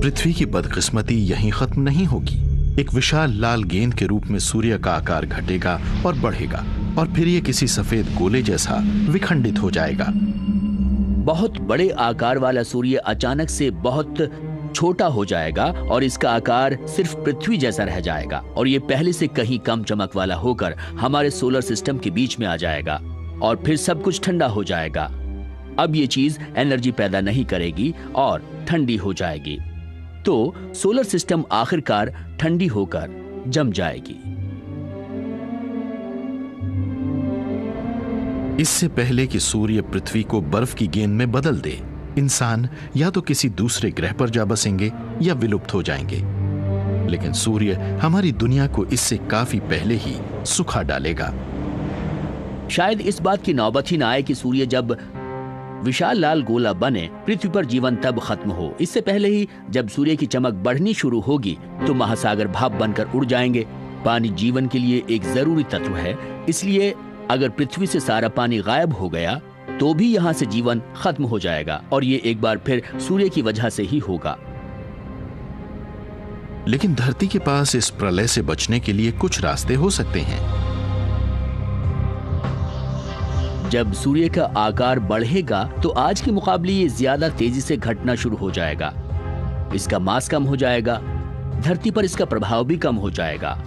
पृथ्वी की बदकिस्मती यहीं खत्म नहीं होगी। एक विशाल लाल गेंद के रूप में सूर्य का आकार घटेगा और बढ़ेगा और फिर ये किसी सफेद गोले जैसा विखंडित हो जाएगा। बहुत बड़े आकार वाला सूर्य अचानक से बहुत छोटा हो जाएगा और इसका आकार सिर्फ पृथ्वी जैसा रह जाएगा और ये पहले से कहीं कम चमक वाला होकर हमारे सोलर सिस्टम के बीच में आ जाएगा और फिर सब कुछ ठंडा हो जाएगा। अब ये चीज एनर्जी पैदा नहीं करेगी और ठंडी हो जाएगी, तो सोलर सिस्टम आखिरकार ठंडी होकर जम जाएगी। इससे पहले कि सूर्य पृथ्वी को बर्फ की गेंद में बदल दे, इंसान या तो किसी दूसरे ग्रह पर जा बसेंगे या विलुप्त हो जाएंगे, लेकिन सूर्य हमारी दुनिया को इससे काफी पहले ही सुखा डालेगा। शायद इस बात की नौबत ही ना आए कि सूर्य जब विशाल लाल गोला बने, पृथ्वी पर जीवन तब खत्म हो। इससे पहले ही जब सूर्य की चमक बढ़नी शुरू होगी तो महासागर भाप बनकर उड़ जाएंगे पानी जीवन के लिए एक जरूरी तत्व है, इसलिए अगर पृथ्वी से सारा पानी गायब हो गया तो भी यहाँ से जीवन खत्म हो जाएगा, और ये एक बार फिर सूर्य की वजह से ही होगा। लेकिन धरती के पास इस प्रलय से बचने के लिए कुछ रास्ते हो सकते हैं। जब सूर्य का आकार बढ़ेगा तो आज के मुकाबले ये ज्यादा तेजी से घटना शुरू हो जाएगा। इसका मास कम हो जाएगा, धरती पर इसका प्रभाव भी कम हो जाएगा।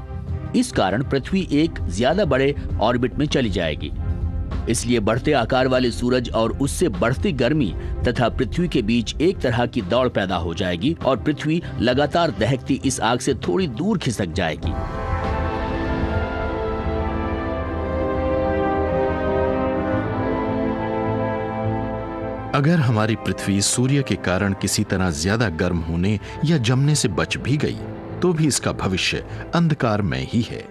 इस कारण पृथ्वी एक ज्यादा बड़े ऑर्बिट में चली जाएगी। इसलिए बढ़ते आकार वाले सूरज और उससे बढ़ती गर्मी तथा पृथ्वी के बीच एक तरह की दौड़ पैदा हो जाएगी और पृथ्वी लगातार दहकती इस आग से थोड़ी दूर खिसक जाएगी। अगर हमारी पृथ्वी सूर्य के कारण किसी तरह ज्यादा गर्म होने या जमने से बच भी गई तो भी इसका भविष्य अंधकारमय ही है।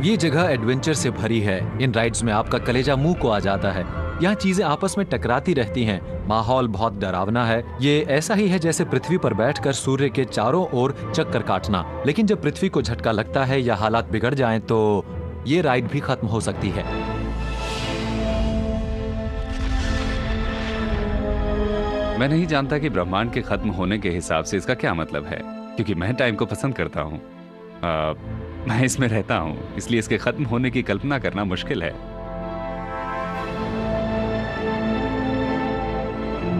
ये जगह एडवेंचर से भरी है। इन राइड्स में आपका कलेजा मुंह को आ जाता है। यहाँ चीजें आपस में टकराती रहती हैं। माहौल बहुत डरावना है। ये ऐसा ही है जैसे पृथ्वी पर बैठकर सूर्य के चारों ओर चक्कर काटना। लेकिन जब पृथ्वी को झटका लगता है या हालात बिगड़ जाएं तो ये राइड भी खत्म हो सकती है। मैं नहीं जानता कि ब्रह्मांड के खत्म होने के हिसाब से इसका क्या मतलब है, क्योंकि मैं टाइम को पसंद करता हूँ। मैं इसमें रहता हूँ, इसलिए इसके खत्म होने की कल्पना करना मुश्किल है।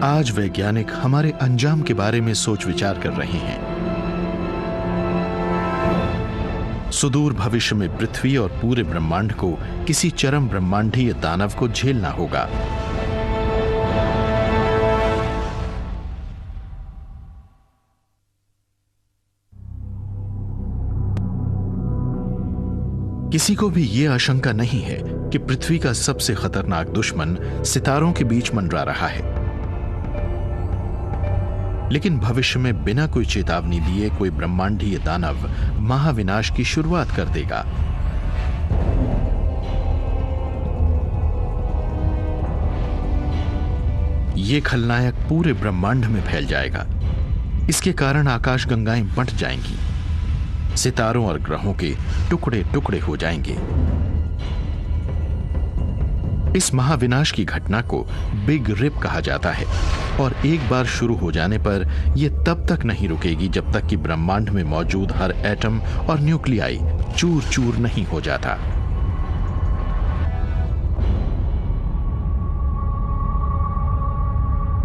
आज वैज्ञानिक हमारे अंजाम के बारे में सोच विचार कर रहे हैं। सुदूर भविष्य में पृथ्वी और पूरे ब्रह्मांड को किसी चरम ब्रह्मांडीय दानव को झेलना होगा। किसी को भी यह आशंका नहीं है कि पृथ्वी का सबसे खतरनाक दुश्मन सितारों के बीच मंडरा रहा है। लेकिन भविष्य में बिना कोई चेतावनी दिए कोई ब्रह्मांडीय दानव महाविनाश की शुरुआत कर देगा। ये खलनायक पूरे ब्रह्मांड में फैल जाएगा। इसके कारण आकाशगंगाएं बंट जाएंगी, सितारों और ग्रहों के टुकड़े टुकड़े हो जाएंगे। इस महाविनाश की घटना को बिग रिप कहा जाता है और एक बार शुरू हो जाने पर यह तब तक नहीं रुकेगी जब तक कि ब्रह्मांड में मौजूद हर एटम और न्यूक्लियाई चूर चूर नहीं हो जाता।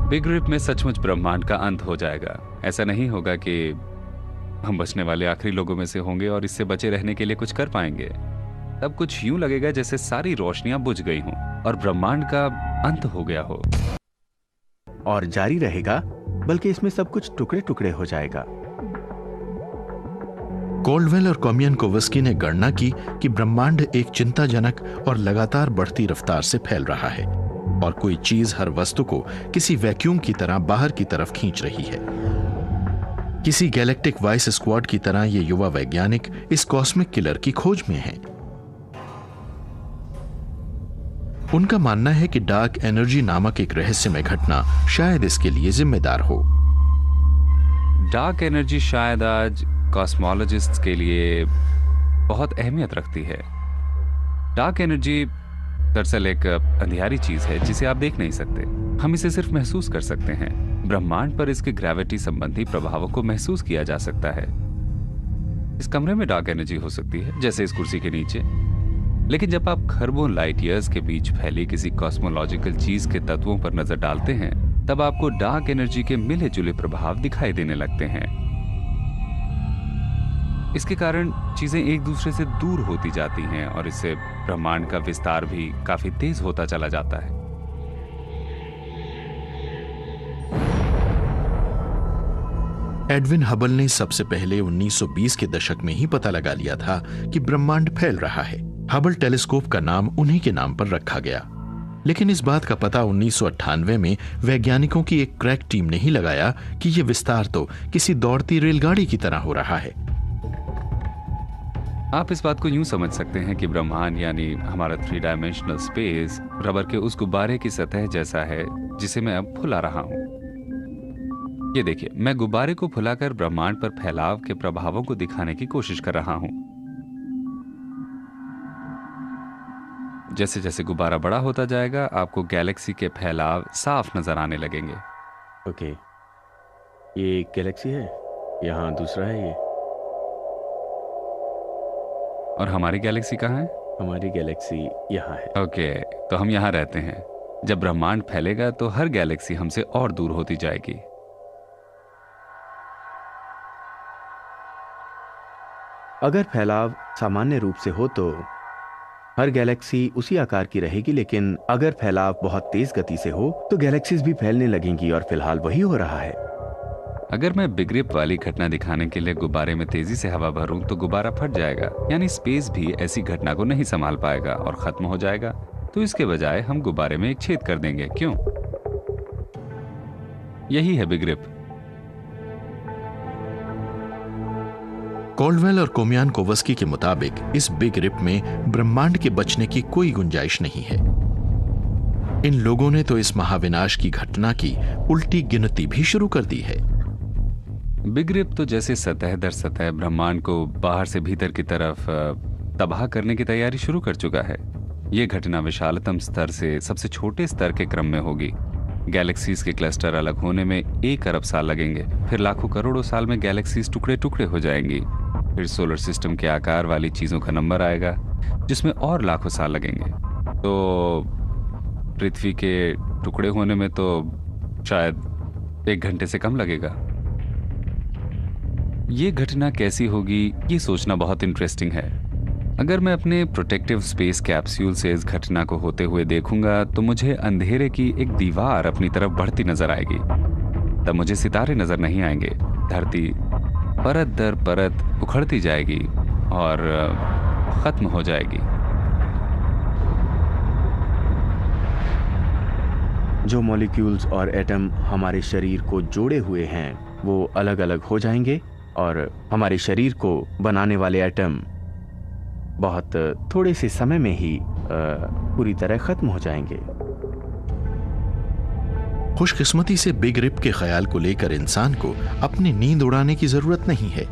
बिग रिप में सचमुच ब्रह्मांड का अंत हो जाएगा। ऐसा नहीं होगा कि हम बचने वाले आखिरी लोगों में से होंगे और इससे बचे रहने के लिए कुछ कर पाएंगे। तब कुछ यूं लगेगा जैसे सारी रोशनियां बुझ गई हों और ब्रह्मांड का अंत हो गया हो। और जारी रहेगा, बल्कि इसमें सब कुछ टुकड़े टुकड़े हो जाएगा। कोल्डवेल और कोमियनकोवस्की ने गणना की कि ब्रह्मांड एक चिंताजनक और लगातार बढ़ती रफ्तार से फैल रहा है और कोई चीज हर वस्तु को किसी वैक्यूम की तरह बाहर की तरफ खींच रही है। किसी गैलेक्टिक वाइस स्क्वाड की तरह ये युवा वैज्ञानिक इस कॉस्मिक किलर की खोज में हैं। उनका मानना है कि डार्क एनर्जी नामक एक रहस्यमय घटना शायद इसके लिए जिम्मेदार हो। डार्क एनर्जी शायद आज कॉस्मोलॉजिस्ट्स के लिए बहुत अहमियत रखती है। डार्क एनर्जी दरअसल एक अंधियारी चीज है जिसे आप देख नहीं सकते, हम इसे सिर्फ महसूस कर सकते हैं। ब्रह्मांड पर इसके ग्रेविटी संबंधी प्रभावों को महसूस किया जा सकता है। इस कमरे में डार्क एनर्जी हो सकती है, जैसे इस कुर्सी के नीचे। लेकिन जब आप खरबों लाइट ईयर्स के बीच फैली किसी कॉस्मोलॉजिकल चीज के तत्वों पर नजर डालते हैं, तब आपको डार्क एनर्जी के मिले जुले प्रभाव दिखाई देने लगते हैं। इसके कारण चीजें एक दूसरे से दूर होती जाती हैं और इससे ब्रह्मांड का विस्तार भी काफी तेज होता चला जाता है। एडविन हबल ने सबसे पहले 1920 के दशक में ही पता लगा लिया था कि ब्रह्मांड फैल रहा है। हबल टेलीस्कोप का नाम उन्हीं के नाम पर रखा गया। लेकिन इस बात का पता 1998 में वैज्ञानिकों की एक क्रैक टीम ने ही लगाया कि यह विस्तार तो किसी दौड़ती रेलगाड़ी की तरह हो रहा है। आप इस बात को यूं समझ सकते हैं कि ब्रह्मांड यानी हमारा 3 डायमेंशनल स्पेस रबर के उस गुब्बारे की सतह जैसा है जिसे मैं अब फुला रहा हूं। ये देखिए, मैं गुब्बारे को फुलाकर ब्रह्मांड पर फैलाव के प्रभावों को दिखाने की कोशिश कर रहा हूं। जैसे जैसे गुब्बारा बड़ा होता जाएगा, आपको गैलेक्सी के फैलाव साफ नजर आने लगेंगे। ओके, ये एक गैलेक्सी है, यहाँ दूसरा है ये। और हमारी गैलेक्सी कहाँ है? हमारी गैलेक्सी यहाँ है। ओके, तो हम यहाँ रहते हैं। जब ब्रह्मांड फैलेगा तो हर गैलेक्सी हमसे और दूर होती जाएगी। अगर फैलाव सामान्य रूप से हो तो हर गैलेक्सी उसी आकार की रहेगी, लेकिन अगर फैलाव बहुत तेज गति से हो तो गैलेक्सीज भी फैलने लगेंगी, और फिलहाल वही हो रहा है। अगर मैं बिग रिप वाली घटना दिखाने के लिए गुब्बारे में तेजी से हवा भरूं तो गुब्बारा फट जाएगा, यानी स्पेस भी ऐसी घटना को नहीं संभाल पाएगा और खत्म हो जाएगा। तो इसके बजाय हम गुब्बारे में एक छेद कर देंगे। क्यों? यही है बिग रिप। कॉल्डवेल और कोमियानकोवस्की के मुताबिक इस बिग रिप में ब्रह्मांड के बचने की कोई गुंजाइश नहीं है। इन लोगों ने तो इस महाविनाश की घटना की उल्टी गिनती भी शुरू कर दी है। बिग रिप तो जैसे सतह दर सतह ब्रह्मांड को बाहर से भीतर की तरफ तबाह करने की तैयारी शुरू कर चुका है। यह घटना विशालतम स्तर से सबसे छोटे स्तर के क्रम में होगी। गैलेक्सीज के क्लस्टर अलग होने में 1 अरब साल लगेंगे, फिर लाखों करोड़ों साल में गैलेक्सीज टुकड़े टुकड़े हो जाएंगी, फिर सोलर सिस्टम के आकार वाली चीजों का नंबर आएगा जिसमें और लाखों साल लगेंगे। तो पृथ्वी के टुकड़े होने में तो शायद 1 घंटे से कम लगेगा। ये घटना कैसी होगी, ये सोचना बहुत इंटरेस्टिंग है। अगर मैं अपने प्रोटेक्टिव स्पेस कैप्सूल से इस घटना को होते हुए देखूंगा तो मुझे अंधेरे की एक दीवार अपनी तरफ बढ़ती नजर आएगी। तब मुझे सितारे नजर नहीं आएंगे। धरती परत दर परत उखड़ती जाएगी और खत्म हो जाएगी। जो मॉलिक्यूल्स और एटम हमारे शरीर को जोड़े हुए हैं वो अलग अलग हो जाएंगे, और हमारे शरीर को बनाने वाले एटम बहुत थोड़े से समय में ही पूरी तरह खत्म हो जाएंगे। खुशकिस्मती से बिग रिप के ख्याल को लेकर इंसान को अपनी नींद उड़ाने की जरूरत नहीं है।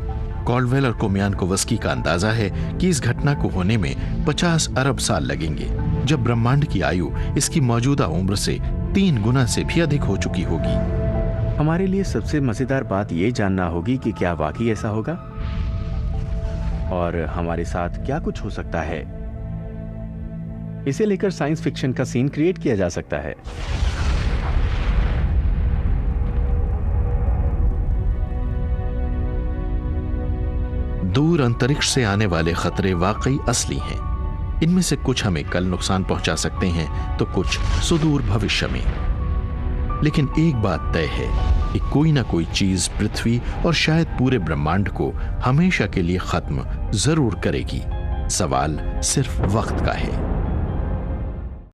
कॉल्डवेल और कोमियानकोवस्की का अंदाजा है कि इस घटना को होने में 50 अरब साल लगेंगे, जब ब्रह्मांड की आयु इसकी मौजूदा उम्र से 3 गुना से भी अधिक हो चुकी होगी। हमारे लिए सबसे मजेदार बात ये जानना होगी कि क्या वाकई ऐसा होगा और हमारे साथ क्या कुछ हो सकता है। इसे लेकर साइंस फिक्शन का सीन क्रिएट किया जा सकता है। दूर अंतरिक्ष से आने वाले खतरे वाकई असली हैं। इनमें से कुछ हमें कल नुकसान पहुंचा सकते हैं तो कुछ सुदूर भविष्य में। लेकिन एक बात तय है कि कोई ना कोई चीज पृथ्वी और शायद पूरे ब्रह्मांड को हमेशा के लिए खत्म जरूर करेगी। सवाल सिर्फ वक्त का है।